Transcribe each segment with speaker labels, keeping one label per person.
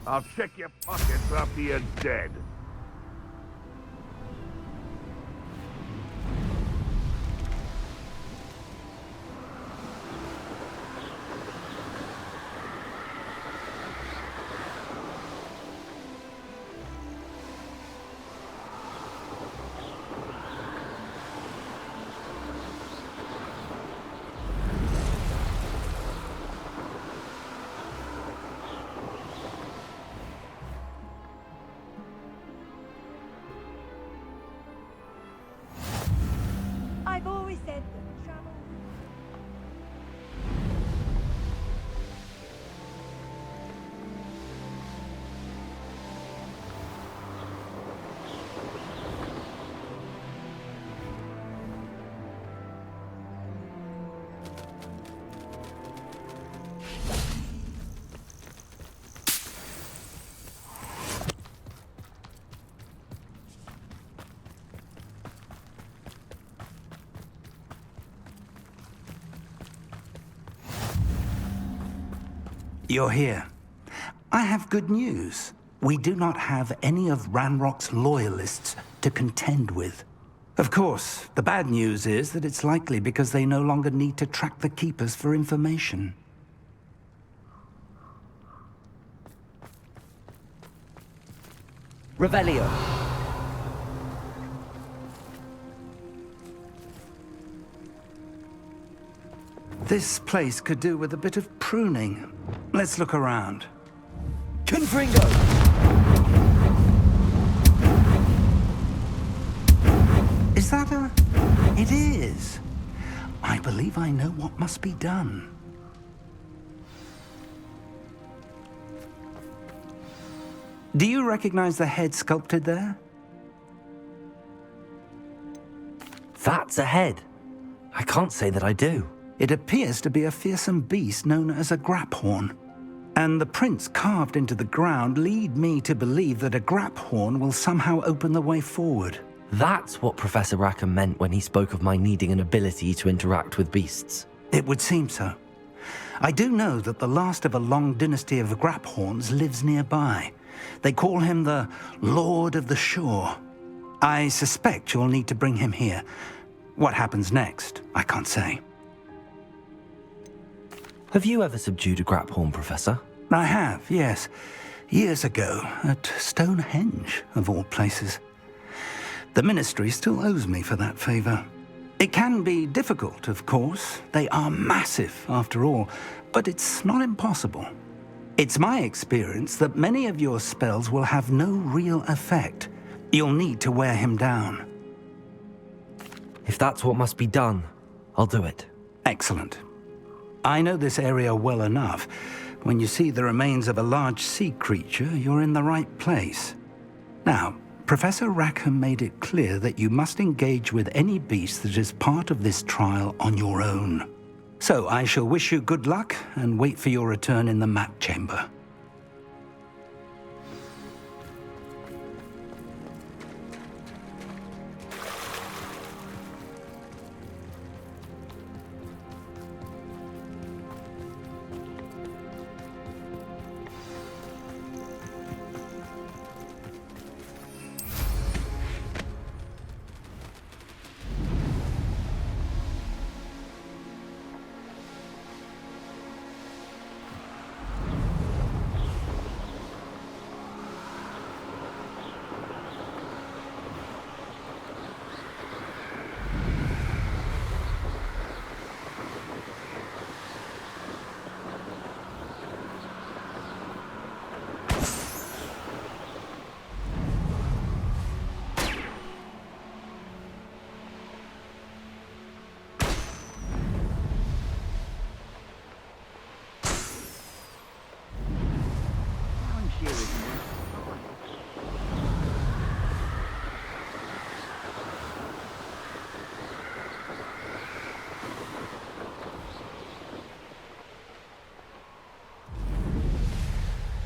Speaker 1: I'll check your pockets after you're dead.
Speaker 2: I've always said that travel...
Speaker 3: You're here. I have good news. We do not have any of Ranrock's loyalists to contend with. Of course, the bad news is that it's likely because they no longer need to track the Keepers for information.
Speaker 4: Revelio.
Speaker 3: This place could do with a bit of pruning. Let's look around.
Speaker 4: Confringo!
Speaker 3: Is that a... It is. I believe I know what must be done. Do you recognize the head sculpted there?
Speaker 4: That's a head. I can't say that I do.
Speaker 3: It appears to be a fearsome beast known as a graphorn. And the prints carved into the ground lead me to believe that a graphorn will somehow open the way forward.
Speaker 4: That's what Professor Rackham meant when he spoke of my needing an ability to interact with beasts.
Speaker 3: It would seem so. I do know that the last of a long dynasty of graphorns lives nearby. They call him the Lord of the Shore. I suspect you'll need to bring him here. What happens next, I can't say.
Speaker 4: Have you ever subdued a graphorn, Professor?
Speaker 3: I have, yes. Years ago, at Stonehenge, of all places. The Ministry still owes me for that favor. It can be difficult, of course. They are massive, after all, but it's not impossible. It's my experience that many of your spells will have no real effect. You'll need to wear him down.
Speaker 4: If that's what must be done, I'll do it.
Speaker 3: Excellent. I know this area well enough. When you see the remains of a large sea creature, you're in the right place. Now, Professor Rackham made it clear that you must engage with any beast that is part of this trial on your own. So I shall wish you good luck and wait for your return in the map chamber.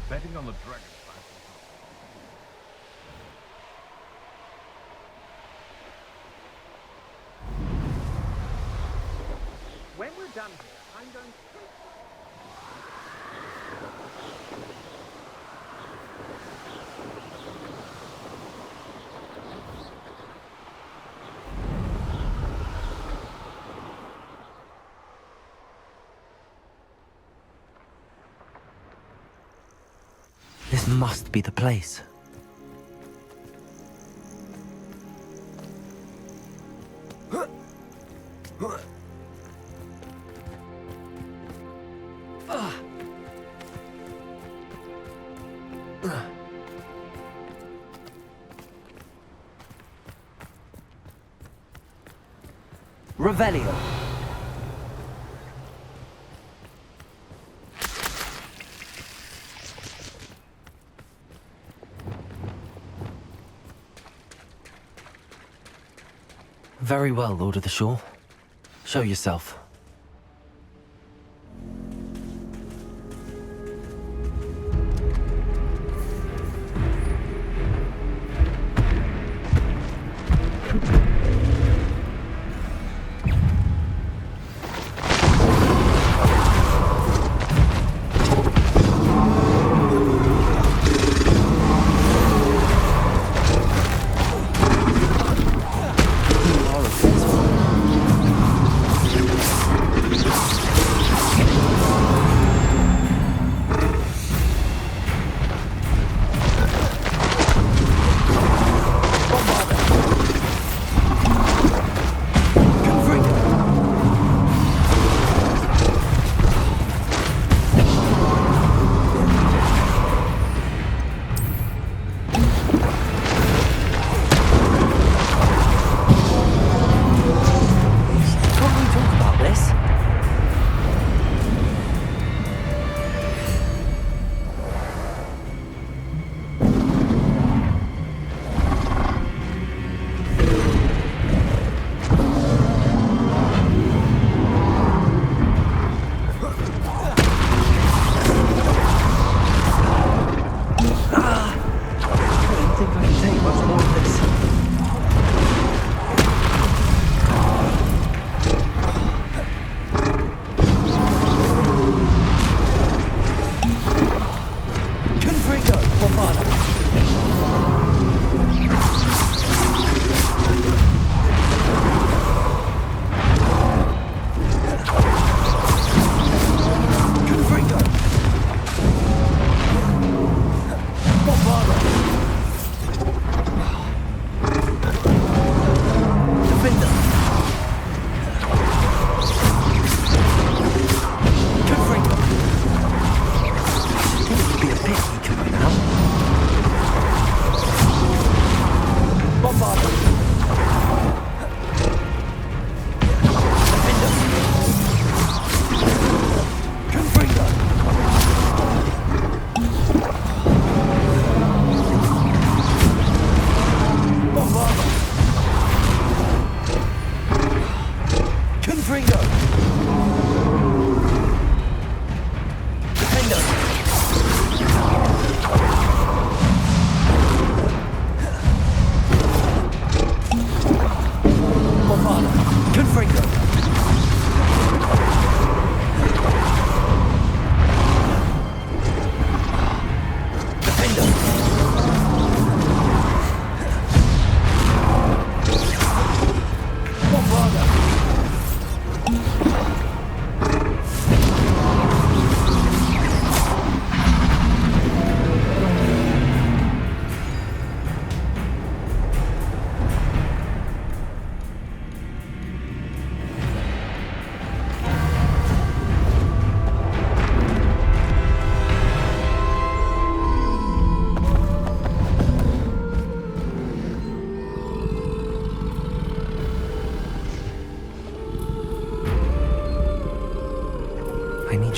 Speaker 1: Betting on the dragon.
Speaker 5: When we're done here, I'm going to...
Speaker 4: must be the place. Revelio. Very well, Lord of the Shore. Show yourself.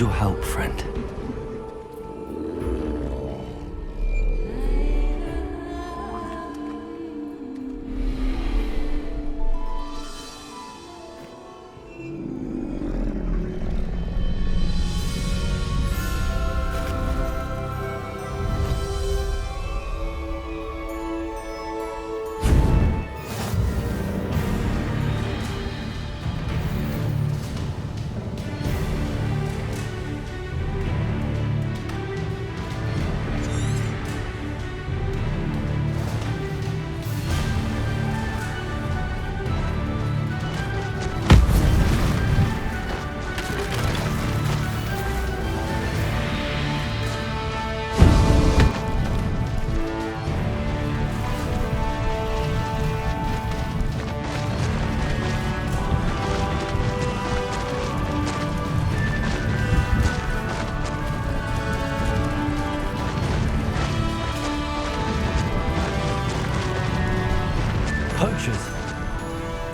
Speaker 4: Your help, friend.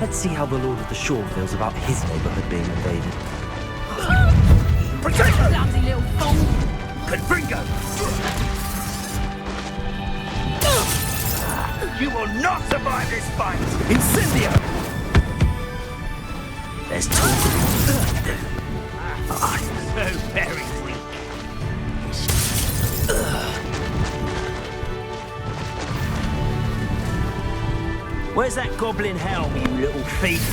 Speaker 4: Let's see how the Lord of the Shore feels about his neighborhood being invaded.
Speaker 6: Protect clumsy little fool!
Speaker 1: Confringo! You will not survive this fight! Incendio!
Speaker 3: There's talk.
Speaker 1: I'm so very weak.
Speaker 3: Where's that goblin helm, you little thief?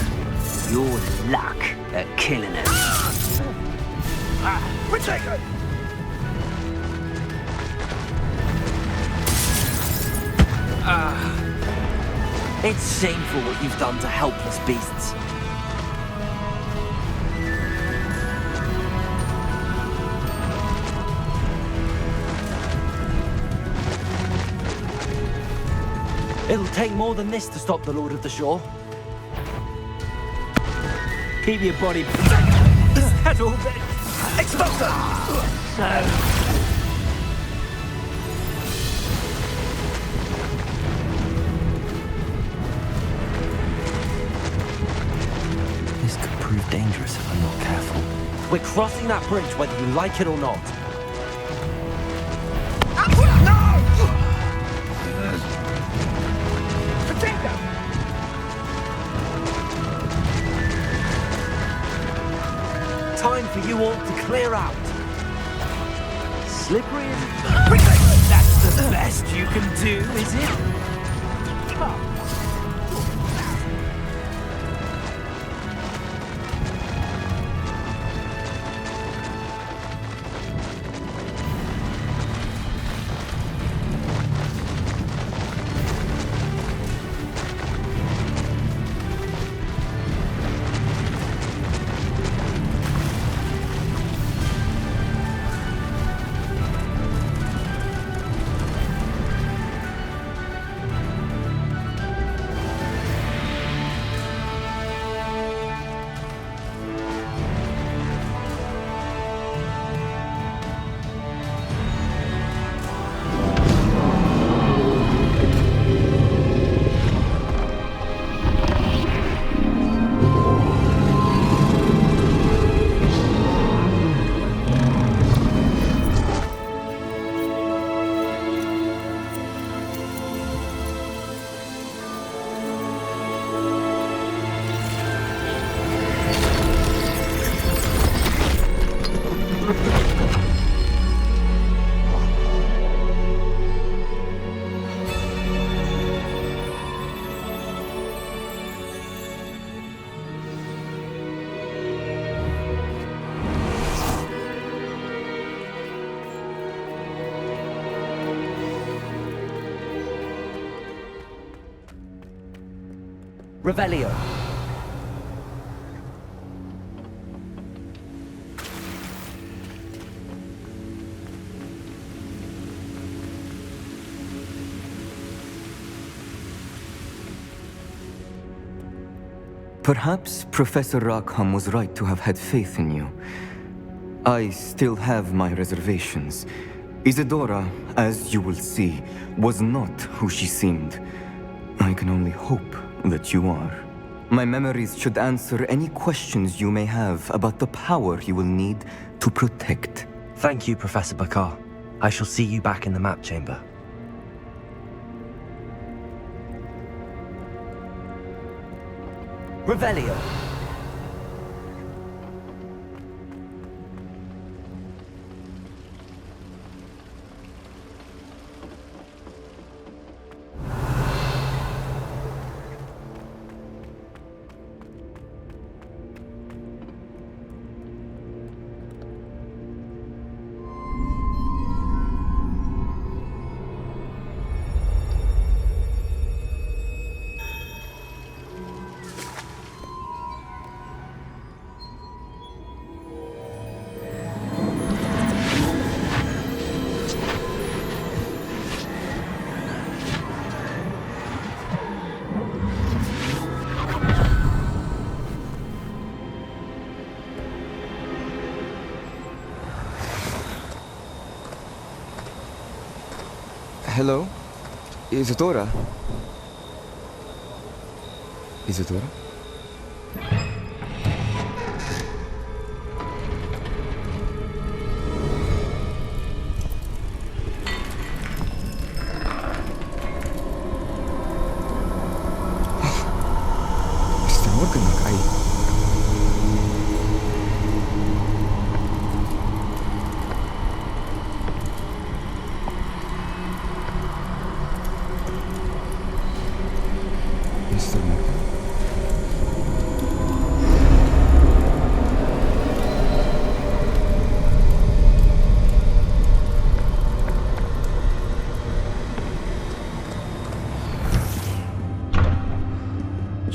Speaker 3: Your luck at killing it.
Speaker 1: Protect her!
Speaker 4: It's shameful what you've done to helpless beasts. It'll take more than this to stop the Lord of the Shore.
Speaker 3: Keep your body. Is that all that?
Speaker 1: Expulsor!
Speaker 4: This could prove dangerous if I'm not careful. We're crossing that bridge whether you like it or not. Time for you all to clear out. Slippery and...
Speaker 3: That's the best you can do, is it?
Speaker 4: Revelio.
Speaker 7: Perhaps Professor Rackham was right to have had faith in you. I still have my reservations. Isadora, as you will see, was not who she seemed. I can only hope that you are. My memories should answer any questions you may have about the power you will need to protect.
Speaker 4: Thank you, Professor Bakar. I shall see you back in the map chamber. Revelio.
Speaker 7: Hello? Isadora? Isadora?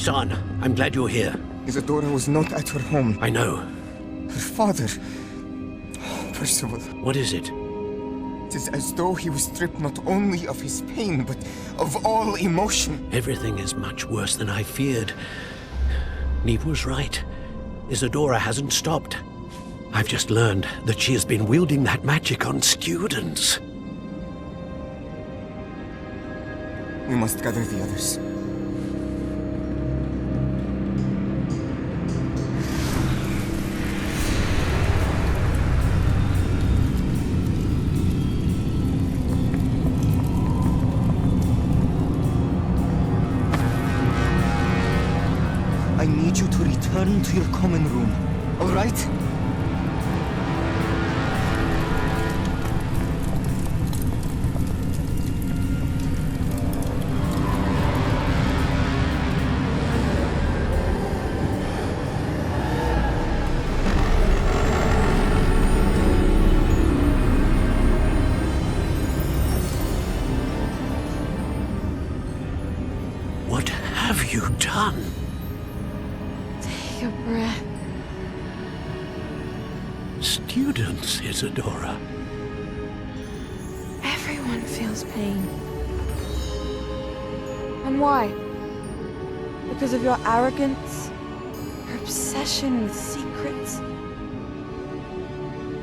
Speaker 6: son. I'm glad you're here.
Speaker 8: Isadora was not at her home.
Speaker 6: I know.
Speaker 8: Her father... Oh, Percival.
Speaker 6: What is it?
Speaker 8: It is as though he was stripped not only of his pain, but of all emotion.
Speaker 6: Everything is much worse than I feared. Neve was right. Isadora hasn't stopped. I've just learned that she has been wielding that magic on students.
Speaker 8: We must gather the others. I need you to return to your common room, all right?
Speaker 6: What have you done?
Speaker 9: Take a breath.
Speaker 6: Students, Isadora.
Speaker 9: Everyone feels pain. And why? Because of your arrogance? Your obsession with secrets?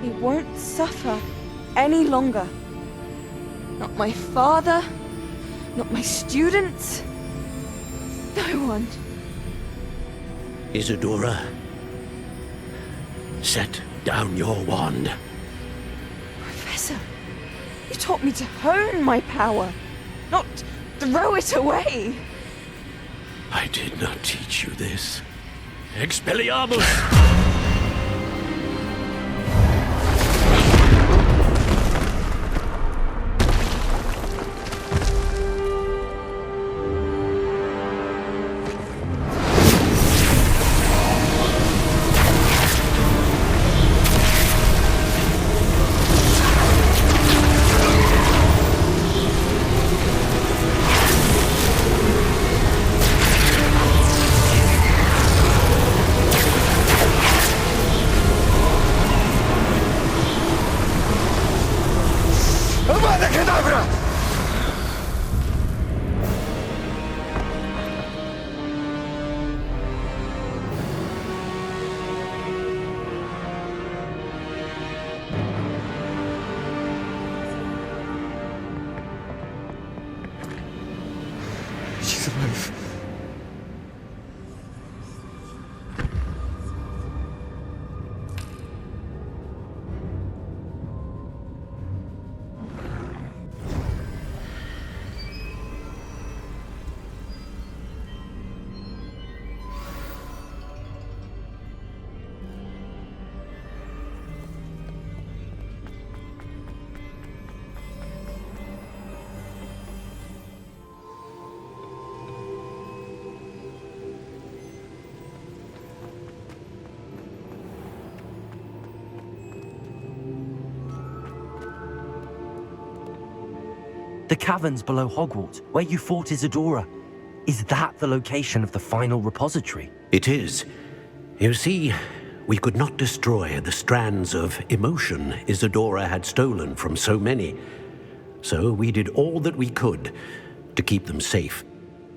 Speaker 9: He won't suffer any longer. Not my father, not my students, no one.
Speaker 6: Isadora, set down your wand.
Speaker 9: Professor, you taught me to hone my power, not throw it away.
Speaker 6: I did not teach you this. Expelliarmus!
Speaker 8: She's alive.
Speaker 4: The caverns below Hogwarts, where you fought Isadora. Is that the location of the final repository?
Speaker 6: It is. You see, we could not destroy the strands of emotion Isadora had stolen from so many. So we did all that we could to keep them safe.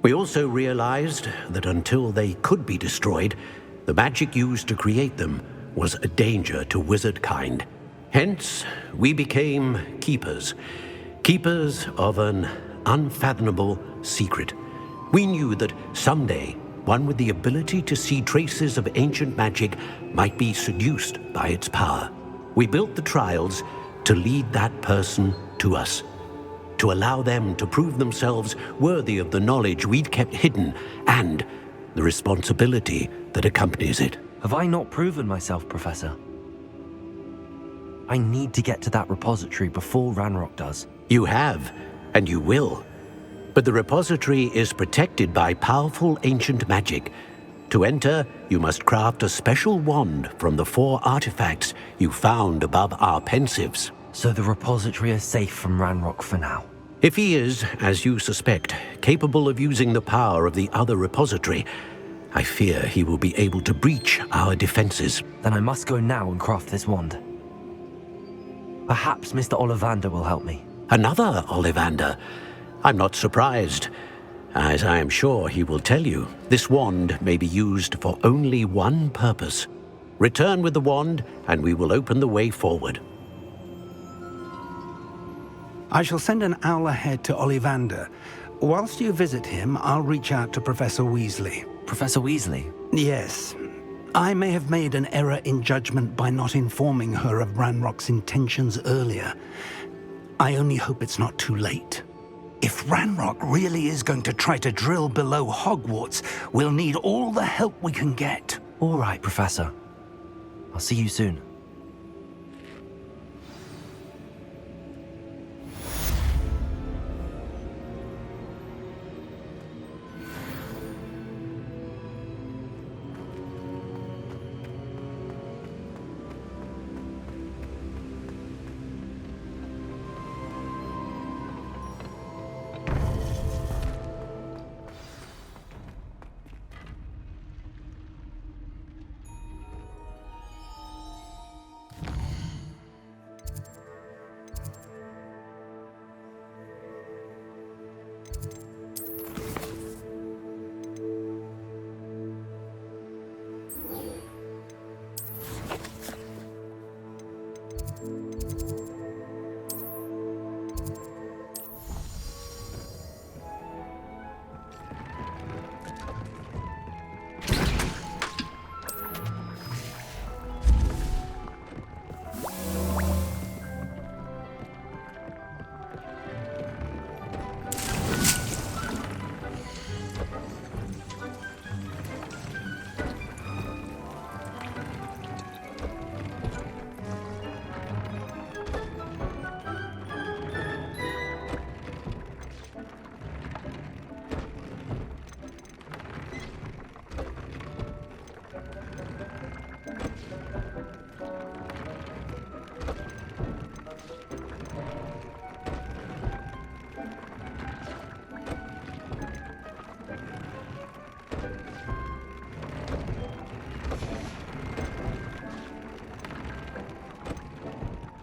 Speaker 6: We also realized that until they could be destroyed, the magic used to create them was a danger to wizard kind. Hence, we became keepers. Keepers of an unfathomable secret. We knew that someday, one with the ability to see traces of ancient magic might be seduced by its power. We built the trials to lead that person to us, to allow them to prove themselves worthy of the knowledge we'd kept hidden and the responsibility that accompanies it.
Speaker 4: Have I not proven myself, Professor? I need to get to that repository before Ranrock does.
Speaker 6: You have, and you will. But the repository is protected by powerful ancient magic. To enter, you must craft a special wand from the 4 artifacts you found above our pensives.
Speaker 4: So the repository is safe from Ranrock for now.
Speaker 6: If he is, as you suspect, capable of using the power of the other repository, I fear he will be able to breach our defenses.
Speaker 4: Then I must go now and craft this wand. Perhaps Mr. Ollivander will help me.
Speaker 6: Another Ollivander? I'm not surprised. As I am sure he will tell you, this wand may be used for only one purpose. Return with the wand, and we will open the way forward.
Speaker 3: I shall send an owl ahead to Ollivander. Whilst you visit him, I'll reach out to Professor Weasley.
Speaker 4: Professor Weasley?
Speaker 3: Yes. I may have made an error in judgment by not informing her of Ranrock's intentions earlier. I only hope it's not too late. If Ranrock really is going to try to drill below Hogwarts, we'll need all the help we can get.
Speaker 4: All right, Professor. I'll see you soon.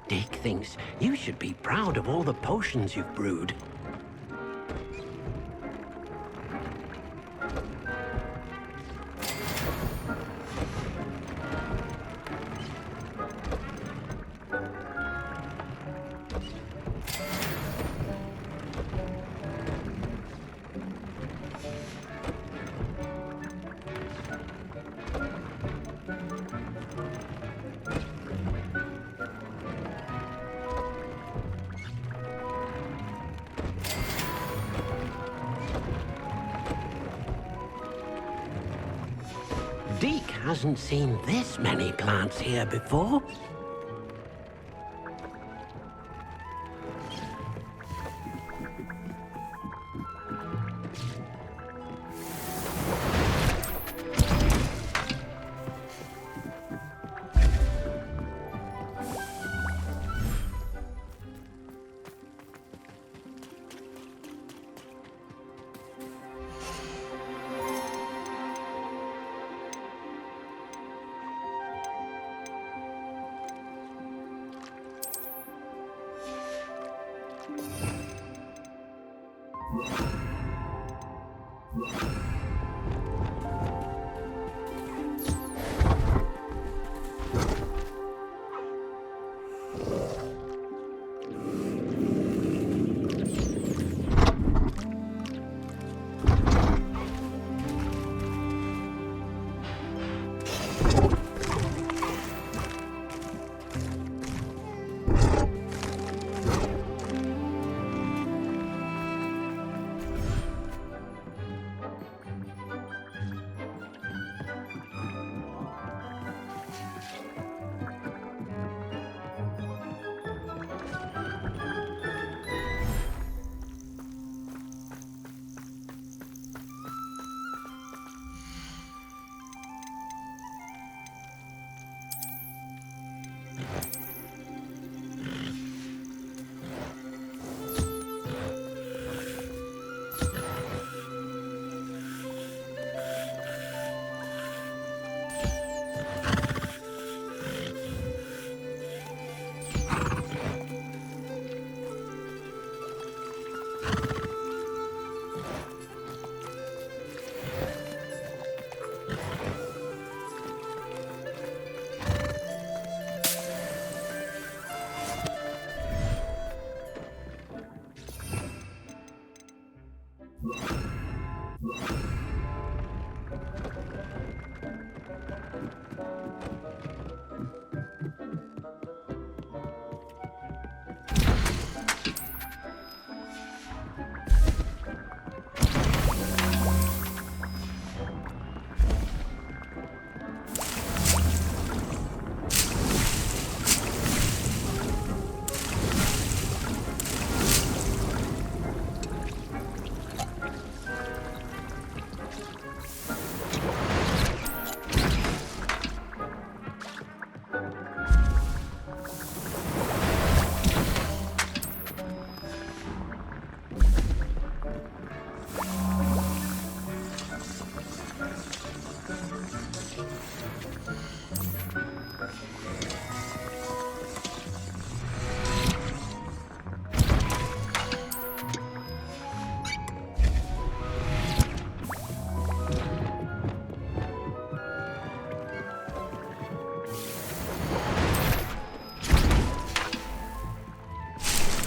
Speaker 6: Dick thinks you should be proud of all the potions you've brewed. Deke hasn't seen this many plants here before.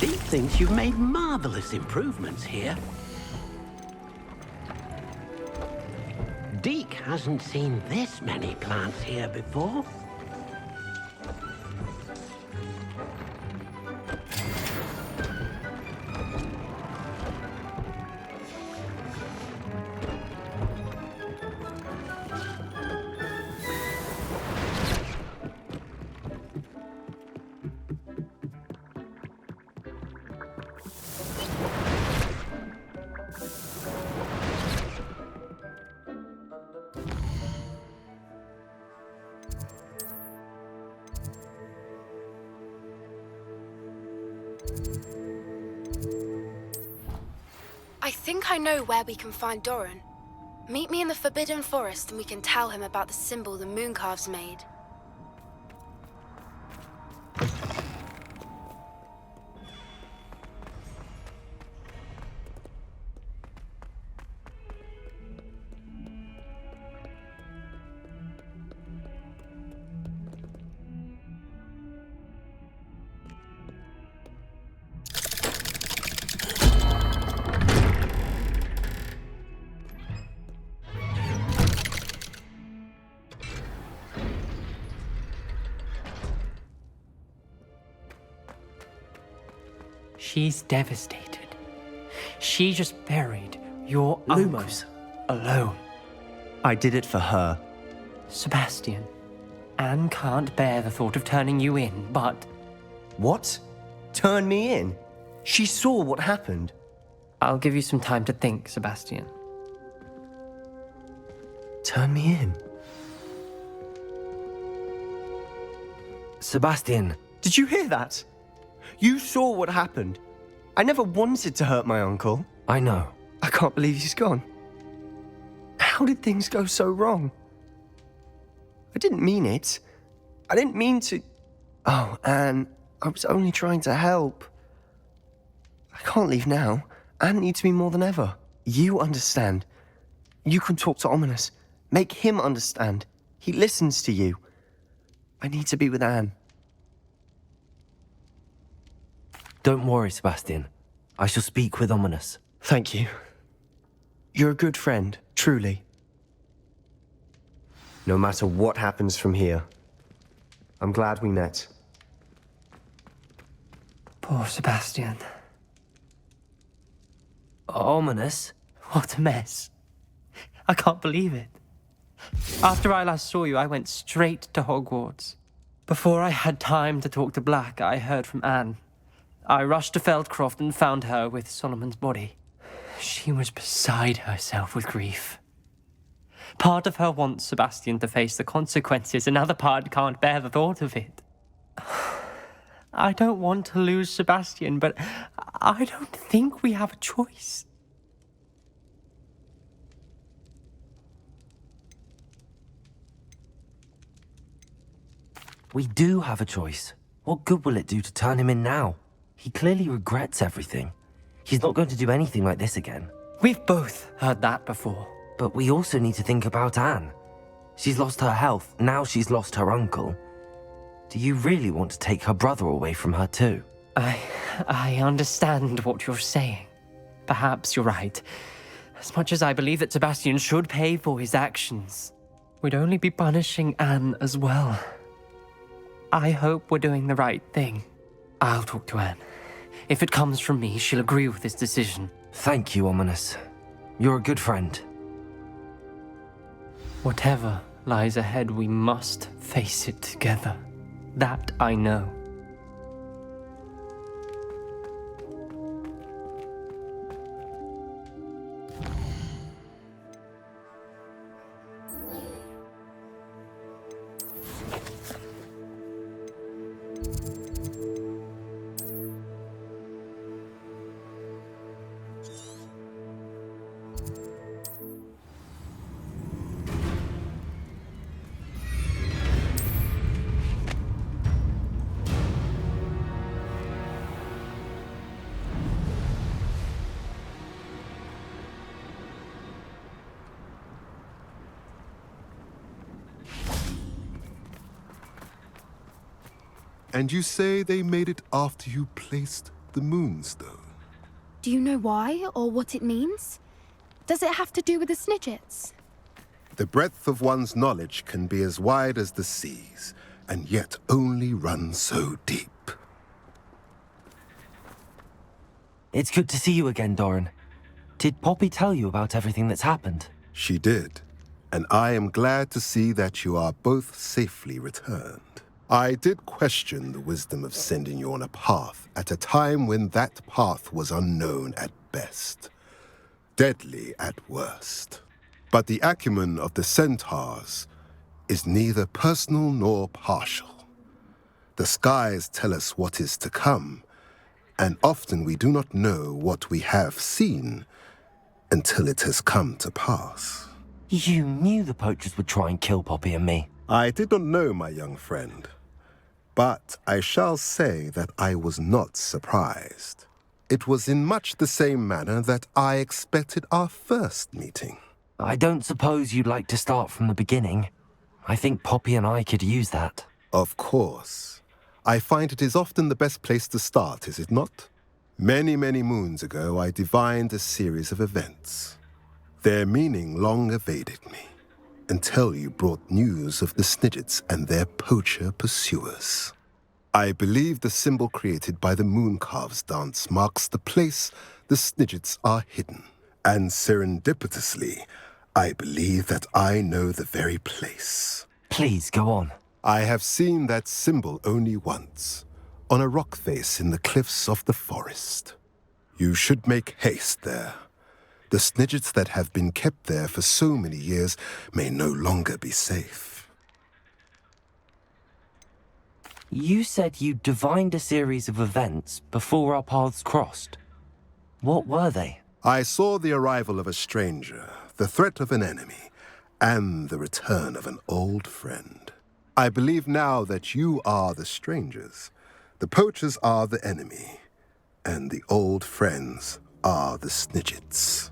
Speaker 6: Deke thinks you've made marvelous improvements here. Deke hasn't seen this many plants here before.
Speaker 10: I think I know where we can find Doran. Meet me in the Forbidden Forest and we can tell him about the symbol the Mooncalves made.
Speaker 11: She's devastated. She just buried your Lumos alone.
Speaker 4: I did it for her.
Speaker 11: Sebastian, Anne can't bear the thought of turning you in, but...
Speaker 12: What? Turn me in? She saw what happened.
Speaker 11: I'll give you some time to think, Sebastian.
Speaker 12: Turn me in?
Speaker 4: Sebastian.
Speaker 12: Did you hear that? You saw what happened. I never wanted to hurt my uncle.
Speaker 4: I know.
Speaker 12: I can't believe he's gone. How did things go so wrong? I didn't mean it. I didn't mean to... Oh, Anne, I was only trying to help. I can't leave now. Anne needs me more than ever. You understand. You can talk to Ominous. Make him understand. He listens to you. I need to be with Anne.
Speaker 4: Don't worry, Sebastian. I shall speak with Ominous.
Speaker 12: Thank you. You're a good friend, truly. No matter what happens from here, I'm glad we met.
Speaker 11: Poor Sebastian.
Speaker 4: Ominous?
Speaker 11: What a mess. I can't believe it. After I last saw you, I went straight to Hogwarts. Before I had time to talk to Black, I heard from Anne. I rushed to Feldcroft and found her with Solomon's body. She was beside herself with grief. Part of her wants Sebastian to face the consequences, another part can't bear the thought of it. I don't want to lose Sebastian, but I don't think we have a choice.
Speaker 4: We do have a choice. What good will it do to turn him in now? He clearly regrets everything. He's not going to do anything like this again.
Speaker 11: We've both heard that before.
Speaker 4: But we also need to think about Anne. She's lost her health, now she's lost her uncle. Do you really want to take her brother away from her too?
Speaker 11: I understand what you're saying. Perhaps you're right. As much as I believe that Sebastian should pay for his actions, we'd only be punishing Anne as well. I hope we're doing the right thing. I'll talk to Anne. If it comes from me, she'll agree with this decision.
Speaker 4: Thank you, Ominous. You're a good friend.
Speaker 11: Whatever lies ahead, we must face it together. That I know.
Speaker 13: And you say they made it after you placed the Moonstone.
Speaker 10: Do you know why or what it means? Does it have to do with the Snidgets?
Speaker 13: The breadth of one's knowledge can be as wide as the seas, and yet only run so deep.
Speaker 4: It's good to see you again, Doran. Did Poppy tell you about everything that's happened?
Speaker 13: She did, and I am glad to see that you are both safely returned. I did question the wisdom of sending you on a path at a time when that path was unknown at best, deadly at worst. But the acumen of the centaurs is neither personal nor partial. The skies tell us what is to come, and often we do not know what we have seen until it has come to pass.
Speaker 4: You knew the poachers would try and kill Poppy and me.
Speaker 13: I did not know, my young friend, but I shall say that I was not surprised. It was in much the same manner that I expected our first meeting.
Speaker 4: I don't suppose you'd like to start from the beginning. I think Poppy and I could use that.
Speaker 13: Of course. I find it is often the best place to start, is it not? Many, many moons ago, I divined a series of events. Their meaning long evaded me, until you brought news of the Snidgets and their poacher pursuers. I believe the symbol created by the Mooncalves dance marks the place the Snidgets are hidden. And serendipitously, I believe that I know the very place.
Speaker 4: Please, go on.
Speaker 13: I have seen that symbol only once, on a rock face in the cliffs of the forest. You should make haste there. The Snidgets that have been kept there for so many years may no longer be safe.
Speaker 4: You said you divined a series of events before our paths crossed. What were they?
Speaker 13: I saw the arrival of a stranger, the threat of an enemy, and the return of an old friend. I believe now that you are the strangers, the poachers are the enemy, and the old friends are the Snidgets.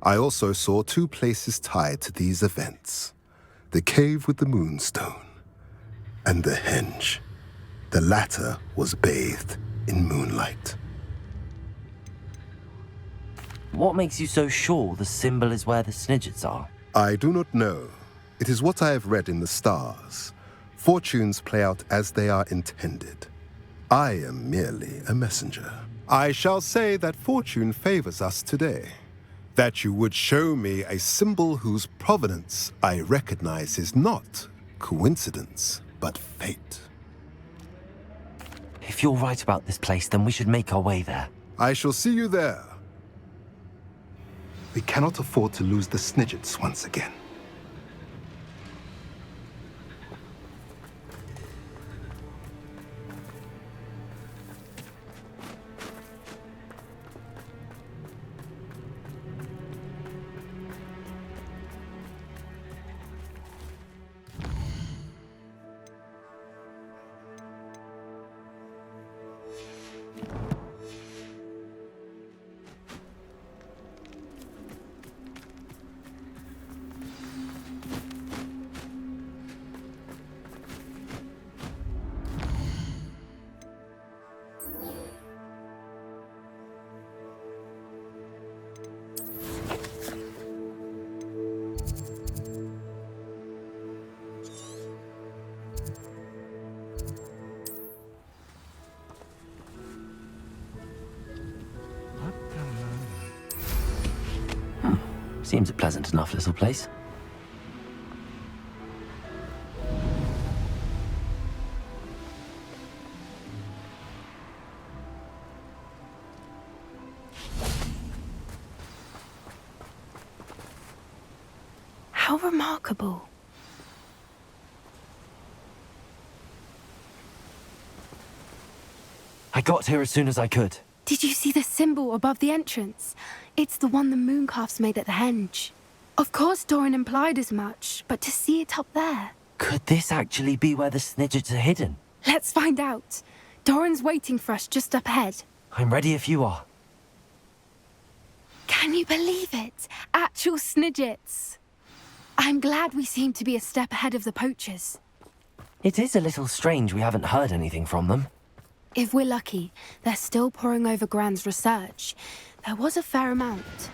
Speaker 13: I also saw two places tied to these events, the cave with the Moonstone and the henge. The latter was bathed in moonlight.
Speaker 4: What makes you so sure the symbol is where the Snidgets are?
Speaker 13: I do not know. It is what I have read in the stars. Fortunes play out as they are intended. I am merely a messenger. I shall say that fortune favors us today. That you would show me a symbol whose provenance I recognize is not coincidence, but fate.
Speaker 4: If you're right about this place, then we should make our way there.
Speaker 13: I shall see you there. We cannot afford to lose the Snidgets once again.
Speaker 4: Seems a pleasant enough little place.
Speaker 10: How remarkable.
Speaker 4: I got here as soon as I could.
Speaker 10: Did you see the symbol above the entrance? It's the one the Mooncalves made at the henge. Of course Doran implied as much, but to see it up there...
Speaker 4: Could this actually be where the Snidgets are hidden?
Speaker 10: Let's find out. Doran's waiting for us just up ahead.
Speaker 4: I'm ready if you are.
Speaker 10: Can you believe it? Actual Snidgets. I'm glad we seem to be a step ahead of the poachers.
Speaker 4: It is a little strange we haven't heard anything from them.
Speaker 10: If we're lucky, they're still poring over Gran's research. There was a fair amount.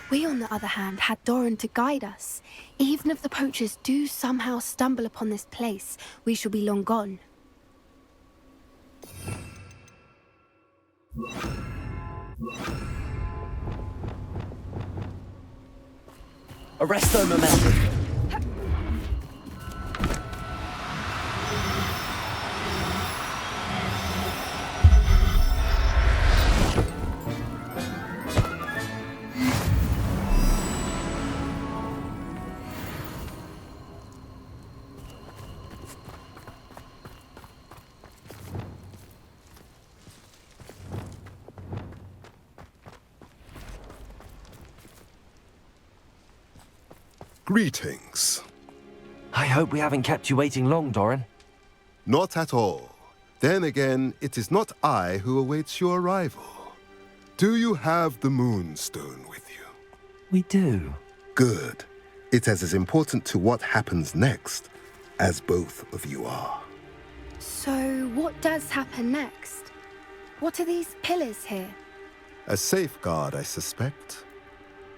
Speaker 10: We, on the other hand, had Doran to guide us. Even if the poachers do somehow stumble upon this place, we shall be long gone.
Speaker 14: Arresto momentum.
Speaker 13: Greetings.
Speaker 4: I hope we haven't kept you waiting long, Doran.
Speaker 13: Not at all. Then again, it is not I who awaits your arrival. Do you have the Moonstone with you?
Speaker 4: We do.
Speaker 13: Good. It is as important to what happens next as both of you are.
Speaker 10: So, what does happen next? What are these pillars here?
Speaker 13: A safeguard, I suspect.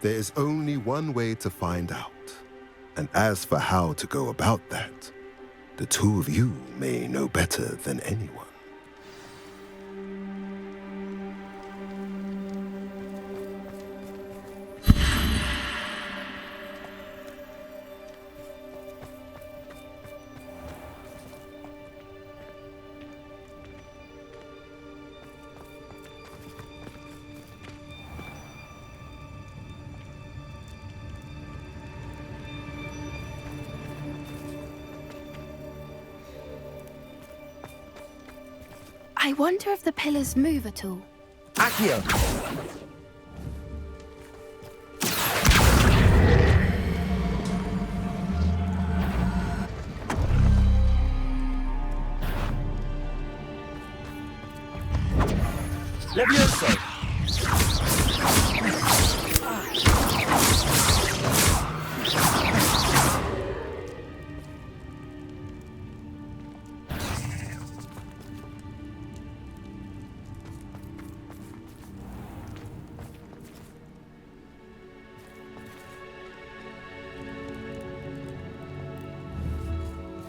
Speaker 13: There is only one way to find out. And as for how to go about that, the two of you may know better than anyone.
Speaker 10: I wonder if the pillars move at all.
Speaker 14: Accio. Levioso.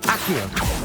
Speaker 14: Accio.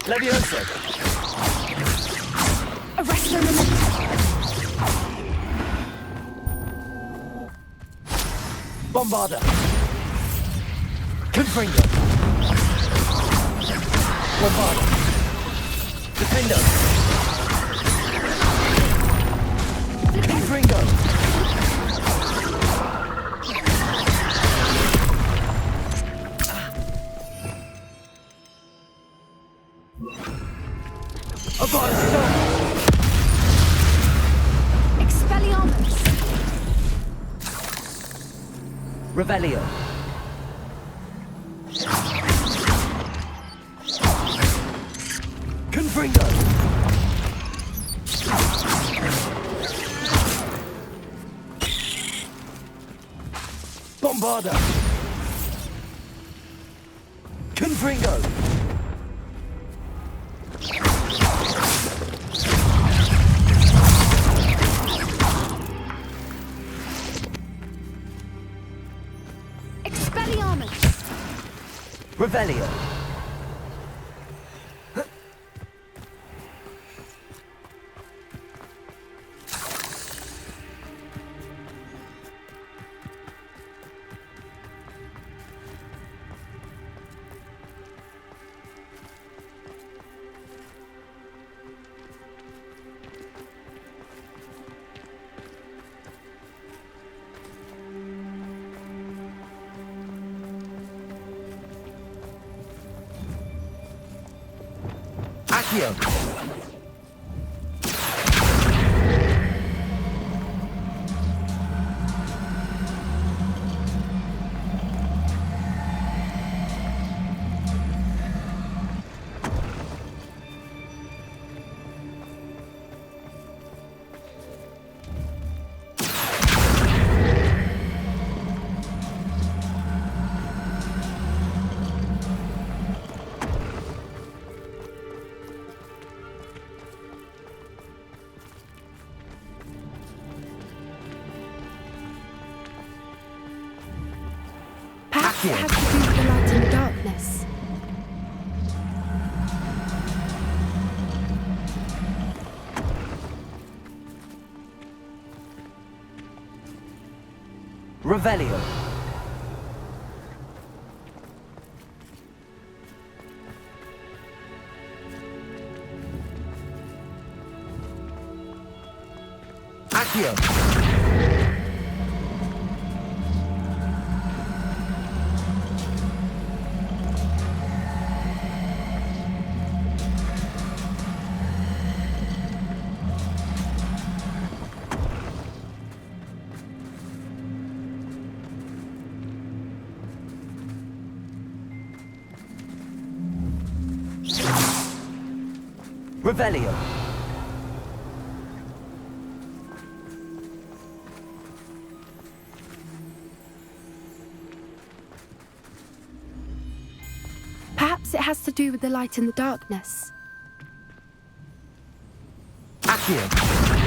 Speaker 14: Levioso.
Speaker 10: Arresto
Speaker 14: Bombarda. Confringo. Bombarda. Defendo. Confringo.
Speaker 10: Expelliarmus.
Speaker 14: Revelio. Confringo. Bombarda. Confringo. Revelio. Accio.
Speaker 10: Perhaps it has to do with the light and the darkness.
Speaker 14: Revelio. Accio. Revelio.
Speaker 10: Perhaps it has to do with the light and the darkness.
Speaker 14: Accio.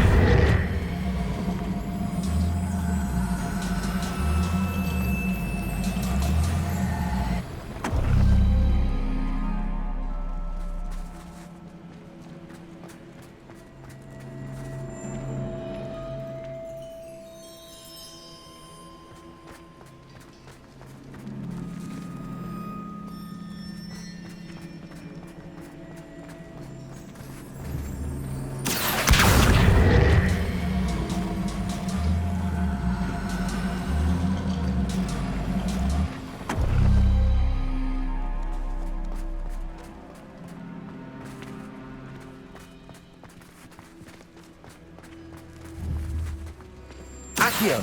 Speaker 14: Accio.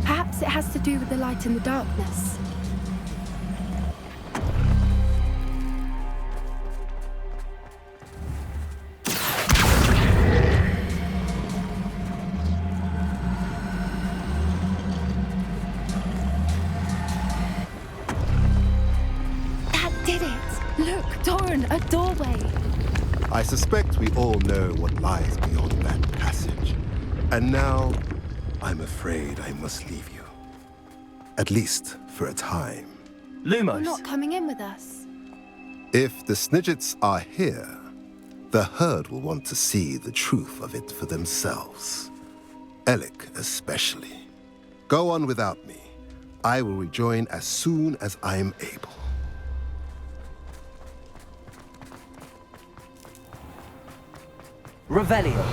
Speaker 10: Perhaps it has to do with the light and the darkness. A doorway.
Speaker 13: I suspect we all know what lies beyond that passage. And now, I'm afraid I must leave you. At least for a time.
Speaker 10: Lumos. You're not coming in with us.
Speaker 13: If the Snidgets are here, the herd will want to see the truth of it for themselves. Alec especially. Go on without me. I will rejoin as soon as I'm able.
Speaker 14: Revelio.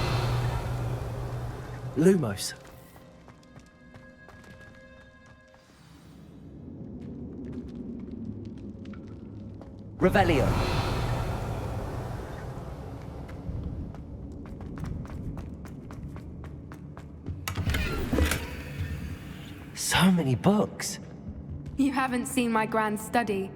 Speaker 11: Lumos.
Speaker 14: Revelio. So many books.
Speaker 10: You haven't seen my grand study.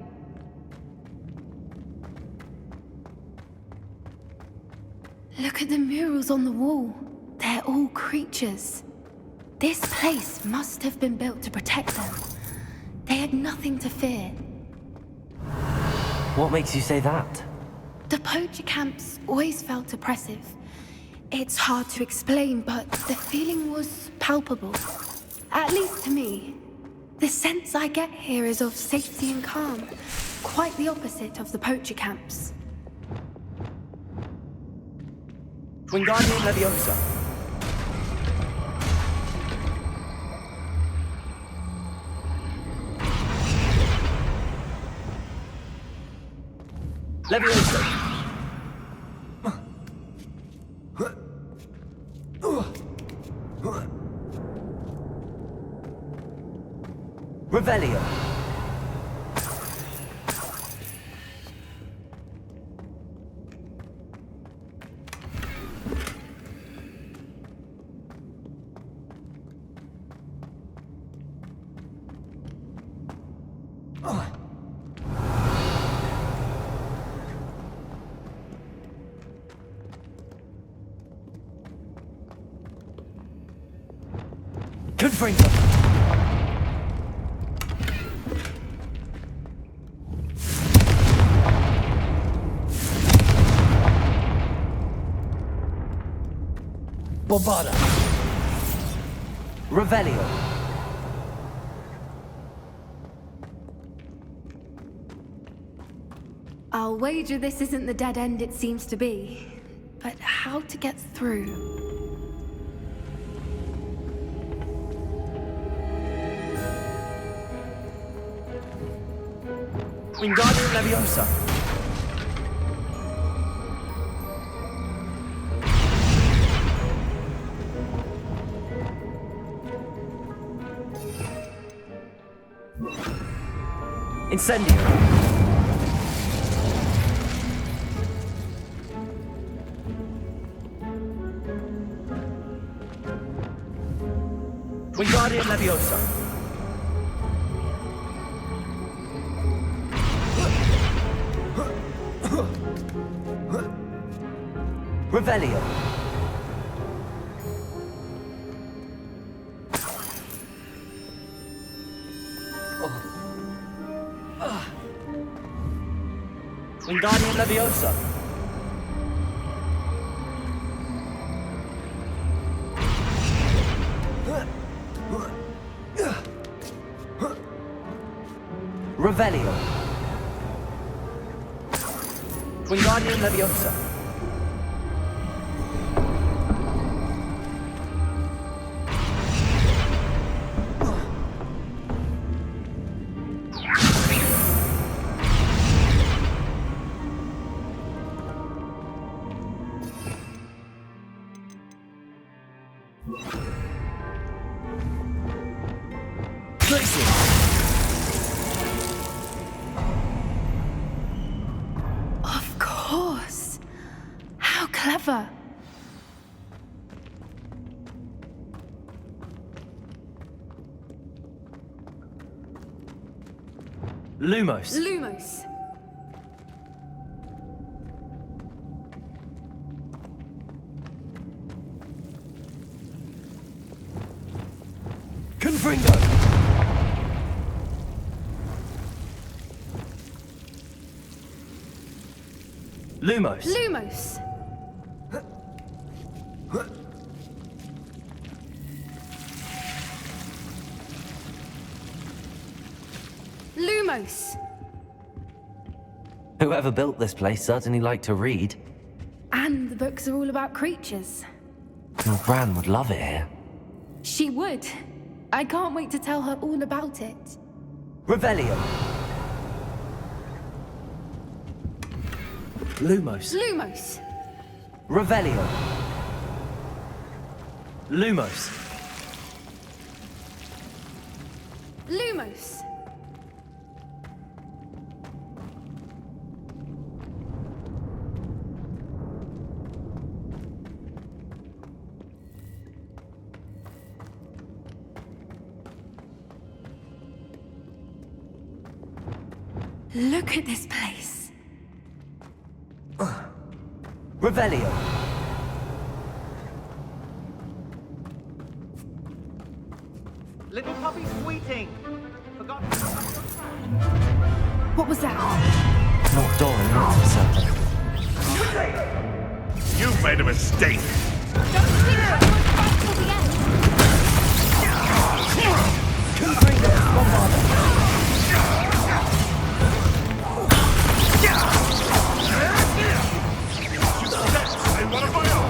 Speaker 10: Look at the murals on the wall. They're all creatures. This place must have been built to protect them. They had nothing to fear.
Speaker 14: What makes you say that?
Speaker 10: The poacher camps always felt oppressive. It's hard to explain, but the feeling was palpable. At least to me. The sense I get here is of safety and calm. Quite the opposite of the poacher camps.
Speaker 14: Wingardium Leviosa. Leviosa. Revelio. Confringo. Bombarda. Revelio.
Speaker 10: I'll wager this isn't the dead end it seems to be. But how to get through?
Speaker 14: Wingardium Leviosa. Incendio. Wingardium Leviosa. Revelio. Wingardium Leviosa. Revelio. Wingardium Leviosa.
Speaker 10: Of course. How clever.
Speaker 14: Lumos.
Speaker 10: Lumos.
Speaker 14: Confringo. Lumos.
Speaker 10: Lumos. Lumos.
Speaker 14: Whoever built this place certainly liked to read.
Speaker 10: And the books are all about creatures.
Speaker 14: Your Gran would love it here.
Speaker 10: She would. I can't wait to tell her all about it.
Speaker 14: Revelio. Lumos.
Speaker 10: Lumos.
Speaker 14: Revelio. Lumos.
Speaker 10: Lumos. Look at this place.
Speaker 14: Revelio.
Speaker 5: Little puppy squeating. Forgot.
Speaker 10: What was that?
Speaker 14: Knocked door and knocked something.
Speaker 1: You've made a mistake.
Speaker 10: Don't think I won't fight till the end.
Speaker 14: Confringo. Bombarda.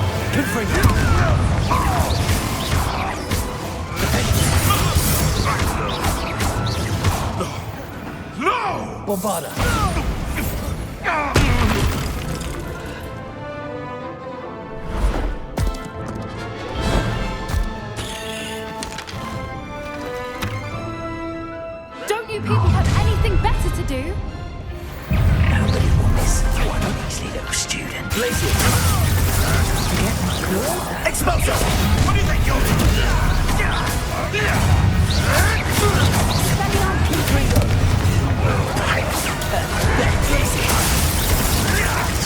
Speaker 1: No!
Speaker 14: Bombarda.
Speaker 10: people have anything better to do?
Speaker 14: Nobody will miss one measly little student.
Speaker 1: Glacier. Expulso! What do you think you're doing?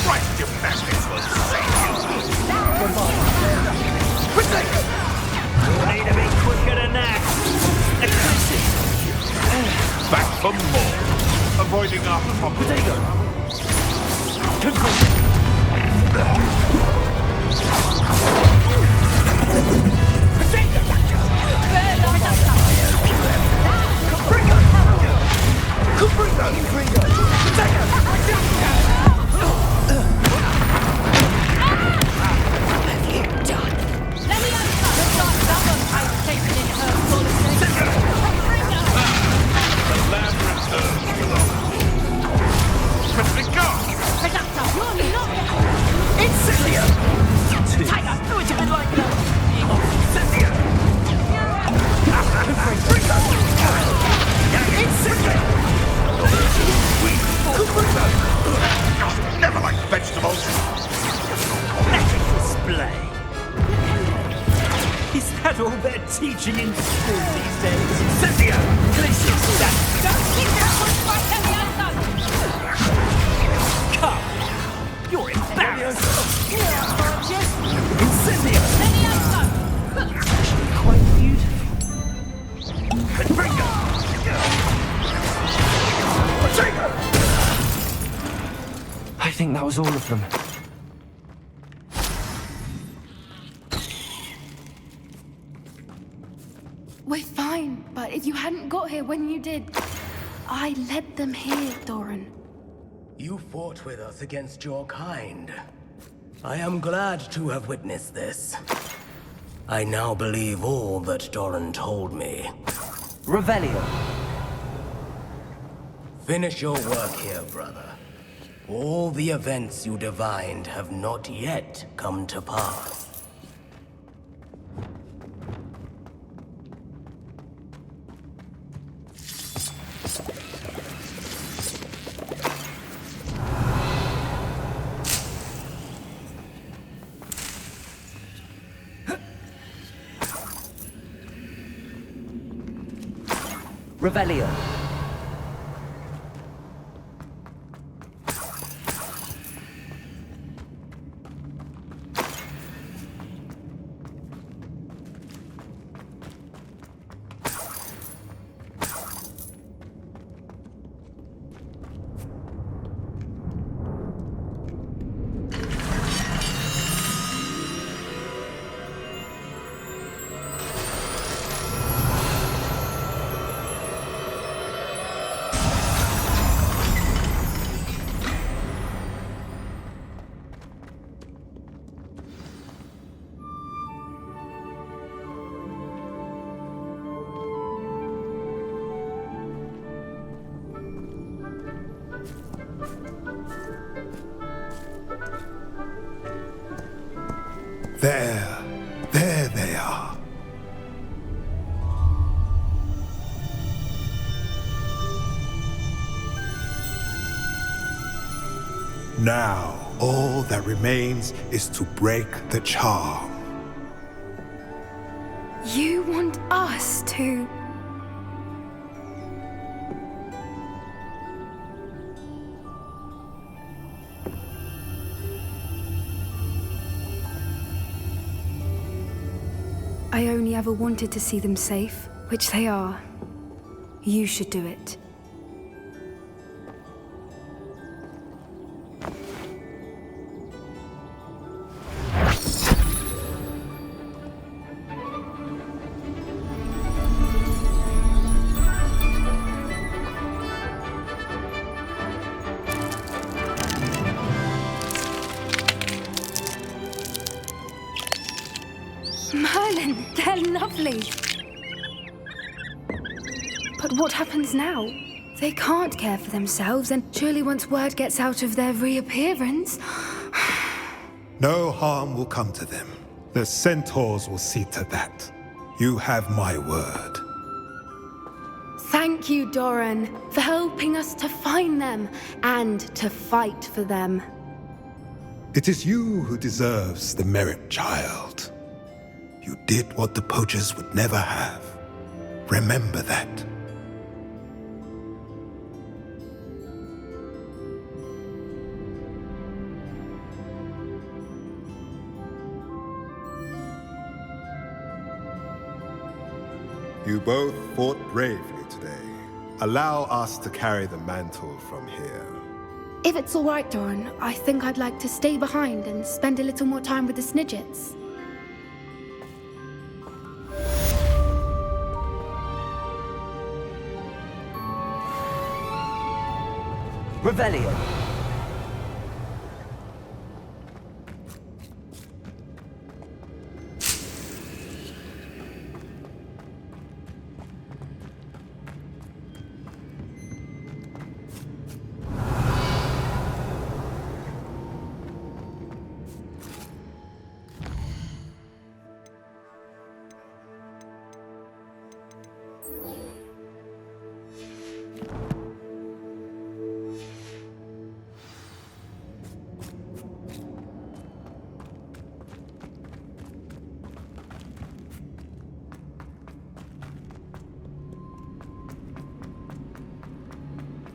Speaker 1: Right, gymnastics will save you. Need to be quicker than that.
Speaker 15: Back for more. Avoiding after
Speaker 1: Potato.
Speaker 15: never like vegetables.
Speaker 1: Pathetic display. Is that all they're teaching in school these days? Cynthia! Glacier! Don't keep that one right on the outside! Come! You're embarrassed! Cynthia! Quite beautiful. Confringo!
Speaker 4: I think that was all of them.
Speaker 10: We're fine, but if you hadn't got here when you did, I led them here, Doran.
Speaker 16: You fought with us against your kind. I am glad to have witnessed this. I now believe all that Doran told me.
Speaker 14: Revelio.
Speaker 16: Finish your work here, brother. All the events you divined have not yet come to pass.
Speaker 14: Revelio.
Speaker 13: There they are. Now, all that remains is to break the charm.
Speaker 10: You want us to... I only ever wanted to see them safe, which they are. You should do it. Merlin, they're lovely. But what happens now? They can't care for themselves, and surely once word gets out of their reappearance...
Speaker 13: No harm will come to them. The centaurs will see to that. You have my word.
Speaker 10: Thank Thank you, Doran, for helping us to find them and to fight for them.
Speaker 13: It is you who deserves the merit, child. You did what the poachers would never have. Remember that. You both fought bravely today. Allow us to carry the mantle from here.
Speaker 10: If it's all right, Doran, I think I'd like to stay behind and spend a little more time with the Snidgets.
Speaker 4: Revelio.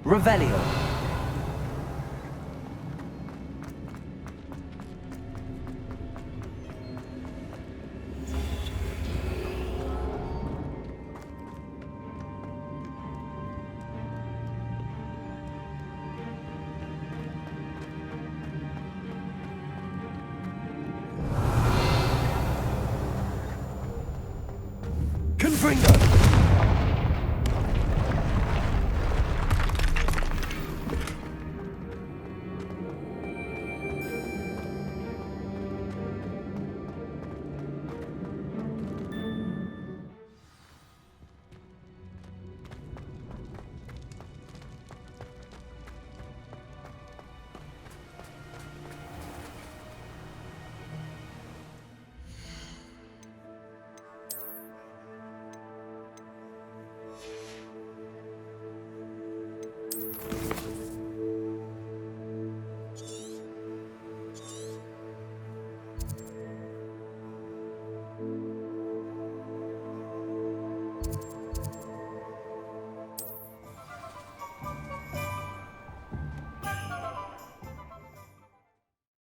Speaker 4: Revelio.
Speaker 1: Confringo!